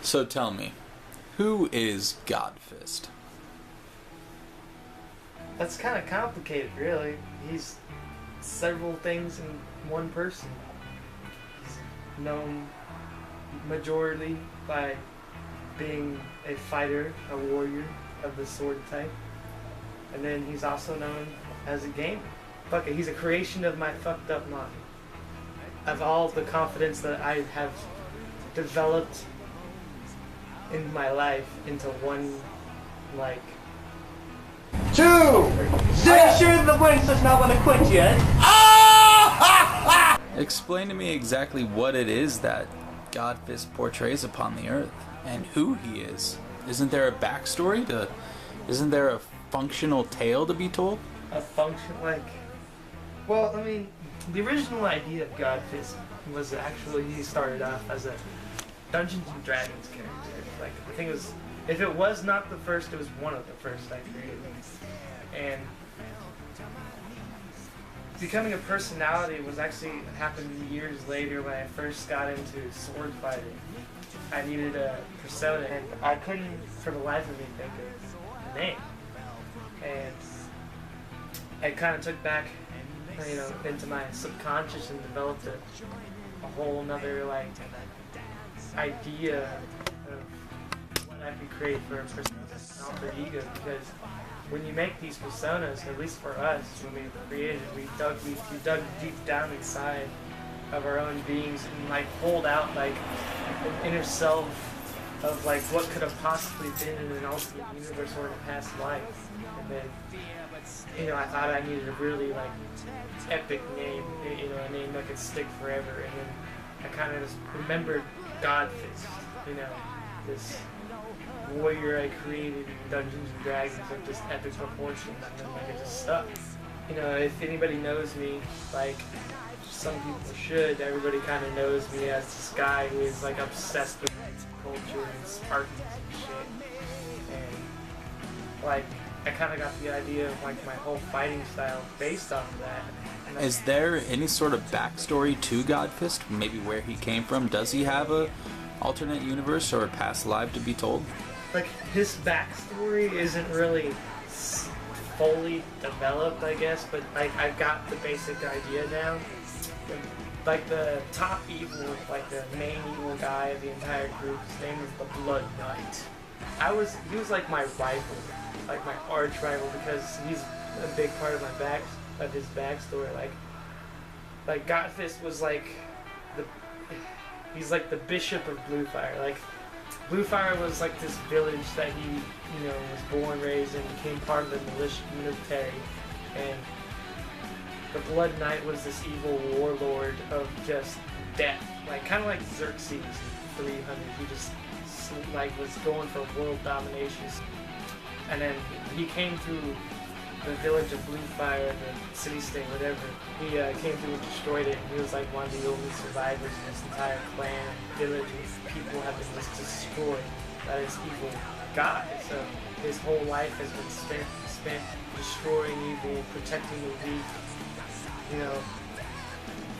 So tell me, who is Godfist? That's kind of complicated, really. He's several things in one person. He's known majorly by being a fighter, a warrior of the sword type. And then he's also known as a gamer. Fuck it, he's a creation of my fucked up mind. Of all the confidence that I have developed in my life into one, like... 2, 0! Are you sure the Winston's not gonna quit yet? Explain to me exactly what it is that Godfist portrays upon the earth, and who he is. Isn't there a backstory to... Isn't there a functional tale to be told? A function, like... Well, I mean, the original idea of Godfist was actually, he started off as a Dungeons and Dragons character. Like, I think it was, if it was not the first, it was one of the first I created. And becoming a personality was actually happened years later when I first got into sword fighting. I needed a persona, and I couldn't, for the life of me, think of a name. And I kind of took back, you know, into my subconscious and developed a whole nother, like, idea of what I could create for a persona, an alter ego, because when you make these personas, at least for us, when we created, we dug deep down inside of our own beings and like pulled out like an inner self of like what could have possibly been in an alternate universe or in a past life. And then, you know, I thought I needed a really like epic name, you know, a name that could stick forever. And then I kind of just remembered Godfist, you know, this warrior I created in Dungeons and Dragons of just epic proportions, and then like it just stuck. You know, if anybody knows me, like some people should, everybody kind of knows me as this guy who is like obsessed with culture and Spartans and shit. And like I kind of got the idea of like my whole fighting style based off of that. Is there any sort of backstory to Godfist? Maybe where he came from? Does he have a alternate universe or a past life to be told? Like his backstory isn't really fully developed, I guess, but like I've got the basic idea now. Like the top evil, like the main evil guy of the entire group, his name was the Blood Knight. He was like my rival, like my arch rival, because he's a big part of his backstory. Like Godfist was like he's like the bishop of Bluefire. Like Bluefire was like this village that he, you know, was born, raised, and became part of the military. And the Blood Knight was this evil warlord of just death, like kind of like Xerxes in 300. He just like was going for world domination. And then he came through the village of Bluefire, the city-state, whatever. He came through and destroyed it. And he was like one of the only survivors in this entire clan, village, and people have been just destroyed by this evil guy. So his whole life has been spent destroying evil, protecting the weak, you know,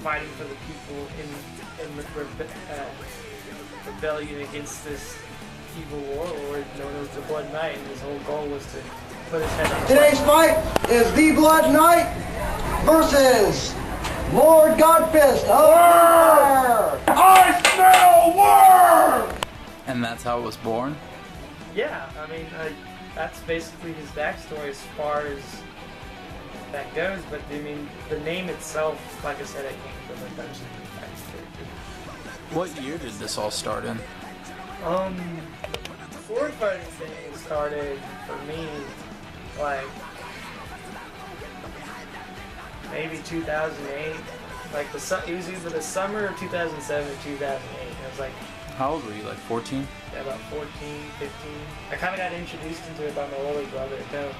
fighting for the people in rebellion against this evil warlord known as the Blood Knight, and his whole goal was to put his head on. Today's fight is the Blood Knight versus Lord Godfist of Fire. I smell war! And that's how it was born? Yeah, I mean, that's basically his backstory as far as that goes, but I mean, the name itself, like I said, it came from a Dungeons and Dragons character. What year did this all start in? The sword fighting thing started for me, like, maybe 2008. Like, it was either the summer of 2007 or 2008. I was like... How old were you, like 14? Yeah, about 14, 15. I kind of got introduced into it by my older brother, though.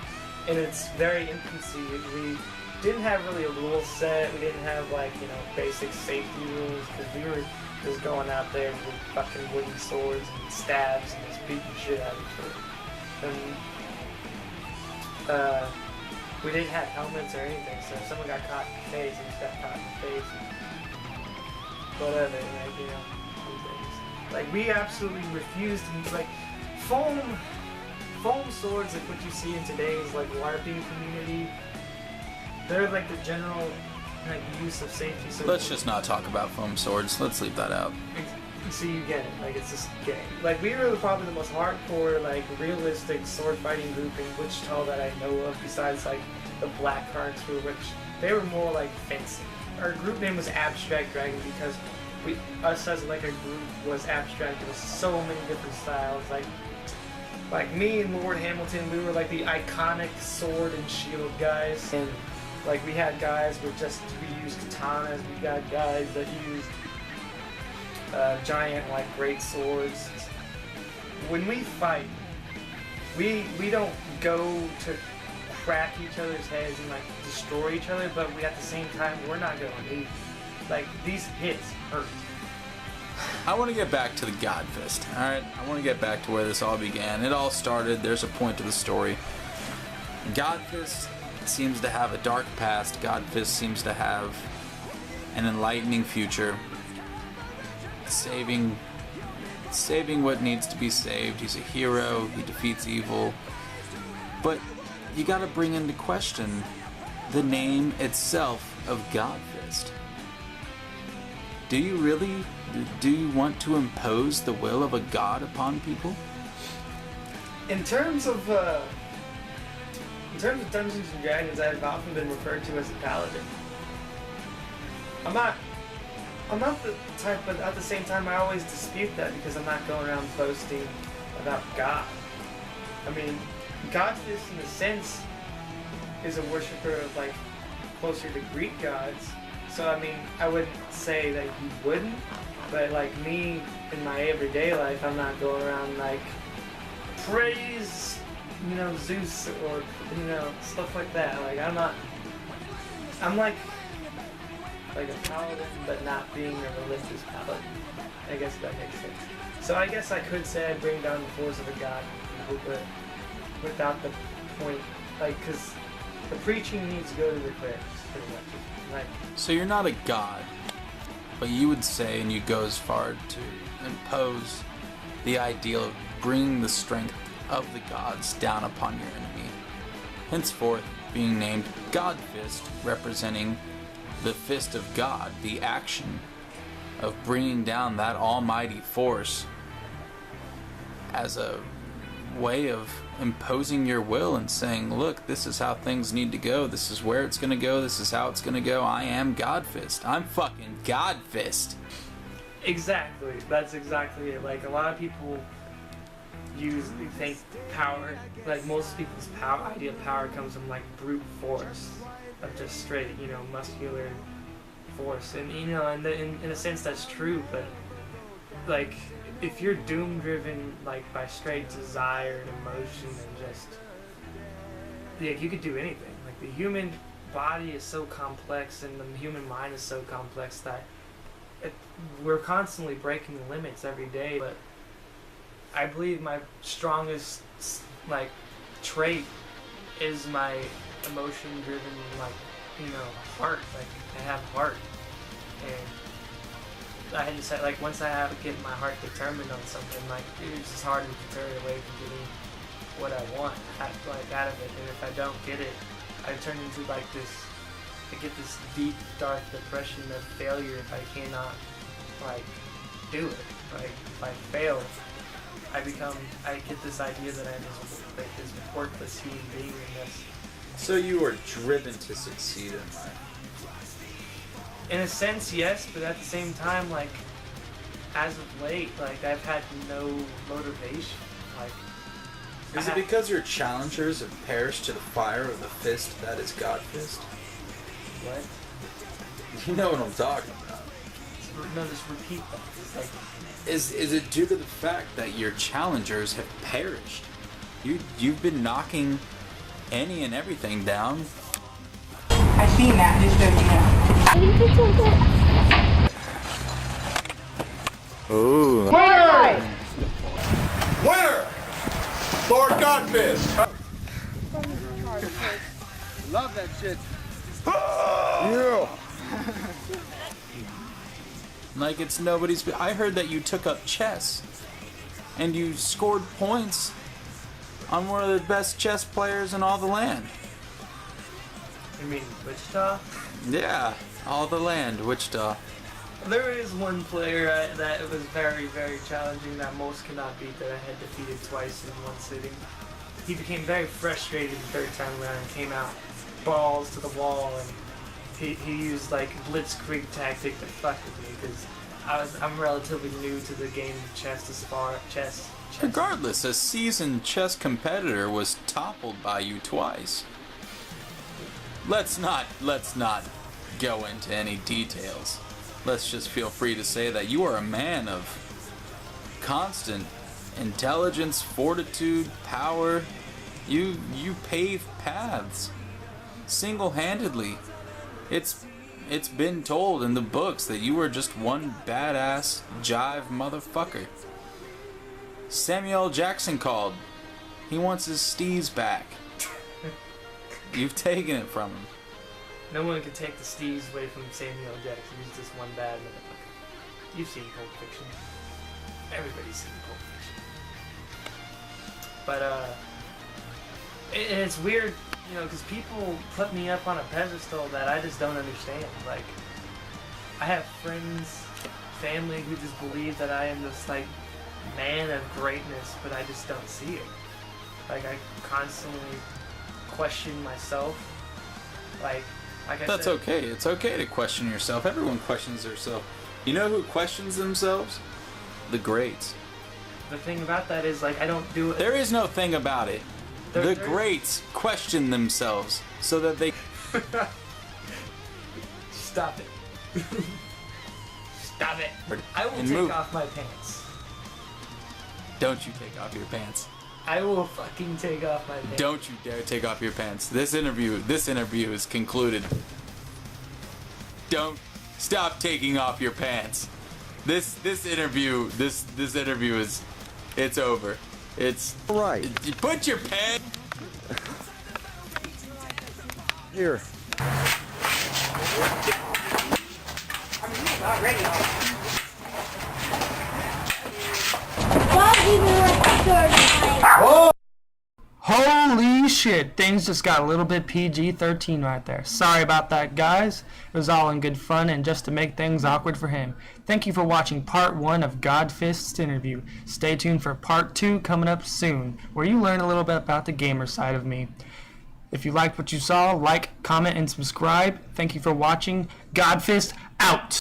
In its very infancy, we didn't have really a rule set. We didn't have, like, you know, basic safety rules, because we were just going out there with fucking wooden swords and stabs and just beating shit out of each other. And we didn't have helmets or anything, so if someone got caught in the face, they just got caught in the face. whatever, like, you know, things. Like, we absolutely refused to use, like, foam swords, like what you see in today's, like, LARPing community. They're, like, the general, like, use of safety. So Let's just not talk about foam swords. Let's leave that out. So you get it, like, it's just gay. Like, we were probably the most hardcore, like, realistic sword fighting group in Wichita that I know of, besides, like, the Black Hearts, which they were more like fencing. Our group name was Abstract Dragon because us as like a group was abstract. There was so many different styles. Like me and Lord Hamilton, we were like the iconic sword and shield guys. And like we had guys we used katanas. We got guys that used giant like great swords. When we fight, we don't go to crack each other's heads and like destroy each other, but we at the same time we're not going easy. Like these hits hurt. I want to get back to the Godfist. Alright, I want to get back to where this all began. It all started, there's a point to the story. Godfist seems to have a dark past. Godfist seems to have an enlightening future. Saving what needs to be saved. He's a hero, he defeats evil. But you gotta bring into question the name itself of Godfist. Do you want to impose the will of a god upon people? In terms of Dungeons and Dragons, I've often been referred to as a paladin. I'm not the type, but at the same time I always dispute that because I'm not going around boasting about God. I mean, Godfist, in a sense, is a worshiper of, like, closer to Greek gods. So, I mean, I wouldn't say that he wouldn't, but, like, me, in my everyday life, I'm not going around, like, praise, you know, Zeus or, you know, stuff like that. Like, I'm like a paladin, but not being a religious paladin. I guess that makes sense. So I guess I could say I bring down the force of a god, but without the point, like, because the preaching needs to go to the clerics, pretty much. Like, So you're not a god, but you would say, and you go as far to impose the ideal of bringing the strength of the gods down upon your enemy. Henceforth, being named Godfist, representing the fist of God, the action of bringing down that almighty force as a way of imposing your will and saying, look, this is how things need to go, this is where it's gonna go, this is how it's gonna go. I am Godfist. I'm fucking Godfist. exactly. That's exactly it. Like, a lot of people think power, like, most people's idea of power comes from, like, brute force, of just straight, you know, muscular force. And, you know, in a sense that's true, but, like, if you're doom-driven, like, by straight desire and emotion and just, like, you could do anything. Like, the human body is so complex and the human mind is so complex that we're constantly breaking limits every day. But I believe my strongest, like, trait is my emotion-driven, like, you know, heart. Like, I have heart. And I just said, like, once I get my heart determined on something, like, it's just hard to deter it away from getting what I want, out of it. And if I don't get it, I turn into, like, I get this deep, dark depression of failure if I cannot, like, do it. Like, if I fail, I get this idea that I'm just, like, this worthless human being in this. So you are driven to succeed in life. In a sense, yes, but at the same time, like, as of late, like, I've had no motivation. Like, Is it because your challengers have perished to the fire of the fist that is Godfist? What? You know what I'm talking about. No, just repeat that. It's like, Is it due to the fact that your challengers have perished? You've been knocking any and everything down. I seen that, just so you know. Ooh. Winner! Winner! Lord Godfist! Love that shit. Yeah! Like it's nobody's... I heard that you took up chess. And you scored points on one of the best chess players in all the land. You mean Wichita? Yeah, all the land, Wichita. There is one player that was very, very challenging that most cannot beat that I had defeated twice in one sitting. He became very frustrated the third time around and came out balls to the wall, and he used like blitzkrieg tactic to fuck with me because I'm relatively new to the game of chess as far chess. Regardless, a seasoned chess competitor was toppled by you twice. Let's not go into any details. Let's just feel free to say that you are a man of constant intelligence, fortitude, power. You pave paths single-handedly. It's been told in the books that you were just one badass jive motherfucker. Samuel Jackson called. He wants his steez back. You've taken it from him. No one can take the steez away from Samuel Jackson. He's just one bad motherfucker. You've seen Pulp Fiction. Everybody's seen Pulp Fiction. But, it's weird, you know, because people put me up on a pedestal that I just don't understand. Like, I have friends, family who just believe that I am this, like, man of greatness, but I just don't see it. Like, I constantly question myself. Like I That's said, okay. It's okay to question yourself. Everyone questions themselves. You know who questions themselves? The greats. The thing about that is, like, I don't do it. There is no thing about it. The There- greats question themselves so that they... Stop it. Stop it. I will And take move. off my pants. Don't you take off your pants. I will fucking take off my pants. Don't you dare take off your pants. This interview is concluded. Don't stop taking off your pants. This interview is, it's over. It's Right. You put your pants. Here. Holy shit, things just got a little bit PG-13 right there. Sorry about that, guys. It was all in good fun and just to make things awkward for him. Thank you for watching part 1 of Godfist'S interview. Stay tuned for part 2 coming up soon, where you learn a little bit about the gamer side of me. If you liked what you saw, like, comment, and subscribe. Thank you for watching. Godfist out!